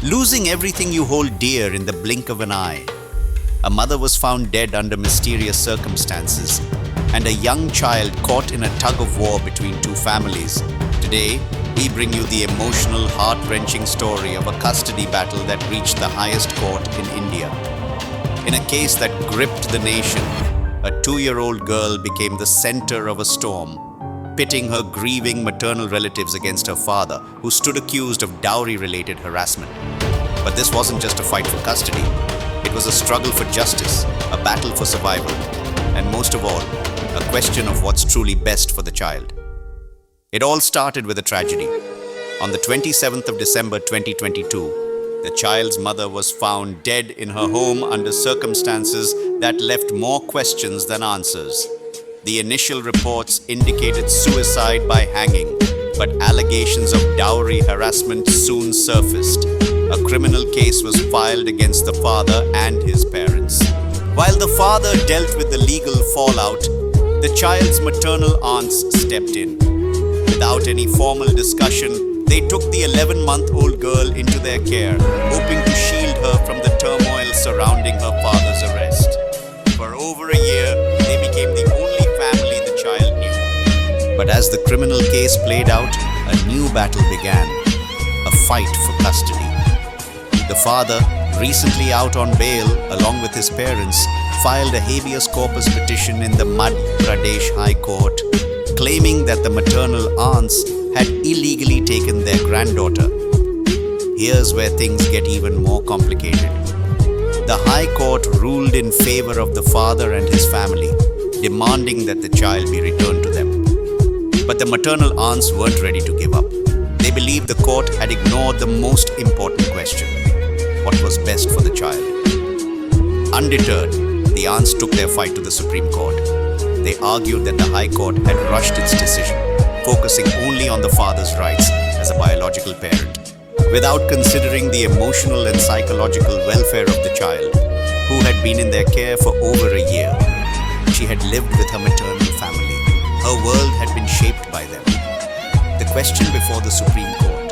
Losing everything you hold dear in the blink of an eye. A mother was found dead under mysterious circumstances, and a young child caught in a tug-of-war between two families. Today, we bring you the emotional, heart-wrenching story of a custody battle that reached the highest court in India. In a case that gripped the nation, a 2-year-old girl became the center of a storm, pitting her grieving maternal relatives against her father, who stood accused of dowry-related harassment. But this wasn't just a fight for custody. It was a struggle for justice, a battle for survival, and most of all, a question of what's truly best for the child. It all started with a tragedy. On the 27th of December 2022, the child's mother was found dead in her home under circumstances that left more questions than answers. The initial reports indicated suicide by hanging, but allegations of dowry harassment soon surfaced. A criminal case was filed against the father and his parents. While the father dealt with the legal fallout, the child's maternal aunts stepped in. Without any formal discussion, they took the 11-month-old girl into their care, hoping to shield her from the turmoil surrounding her father's arrest. For over a year, they became the only family the child knew. But as the criminal case played out, a new battle began, a fight for custody. The father, recently out on bail along with his parents, filed a habeas corpus petition in the Madhya Pradesh High Court, claiming that the maternal aunts had illegally taken their granddaughter. Here's where things get even more complicated. The High Court ruled in favor of the father and his family, demanding that the child be returned to them. But the maternal aunts weren't ready to give up. They believed the court had ignored the most important question: what was best for the child? Undeterred, the aunts took their fight to the Supreme Court. They argued that the High Court had rushed its decision, focusing only on the father's rights as a biological parent, without considering the emotional and psychological welfare of the child, who had been in their care for over a year. She had lived with her maternal family. Her world had been shaped by them. The question before the Supreme Court: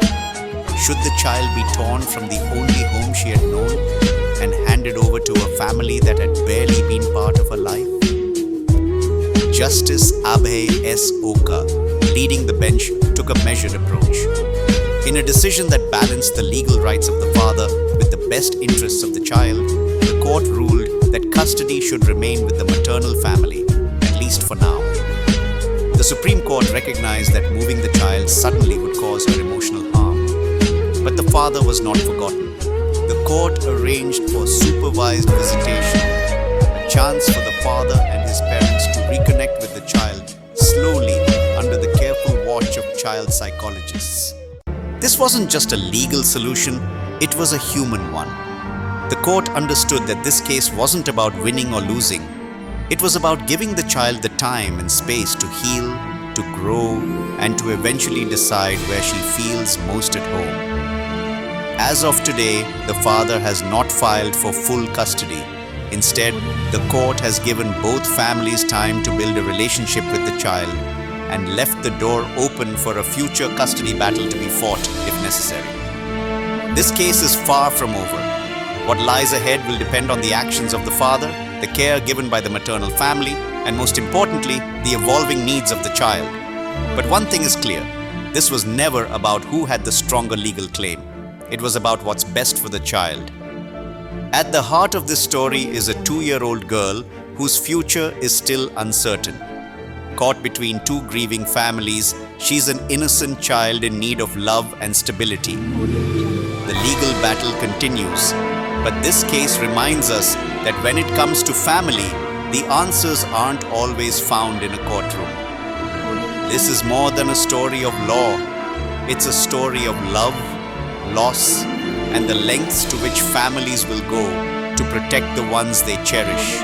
should the child be torn from the only home she had known and handed over to a family that had barely been part of her life? Justice Abhay S. Oka, leading the bench, took a measured approach. In a decision that balanced the legal rights of the father with the best interests of the child, the court ruled that custody should remain with the maternal family, at least for now. The Supreme Court recognized that moving the child suddenly would cause her emotional harm. But the father was not forgotten. The court arranged for supervised visitation, a chance for the father and his parents to reconnect with the child slowly under the careful watch of child psychologists. This wasn't just a legal solution, it was a human one. The court understood that this case wasn't about winning or losing. It was about giving the child the time and space to heal, to grow, and to eventually decide where she feels most at home. As of today, the father has not filed for full custody. Instead, the court has given both families time to build a relationship with the child and left the door open for a future custody battle to be fought if necessary. This case is far from over. What lies ahead will depend on the actions of the father, the care given by the maternal family, and most importantly, the evolving needs of the child. But one thing is clear: this was never about who had the stronger legal claim. It was about what's best for the child. At the heart of this story is a 2-year-old girl whose future is still uncertain. Caught between two grieving families, she's an innocent child in need of love and stability. The legal battle continues, but this case reminds us that when it comes to family, the answers aren't always found in a courtroom. This is more than a story of law. It's a story of love, loss, and the lengths to which families will go to protect the ones they cherish.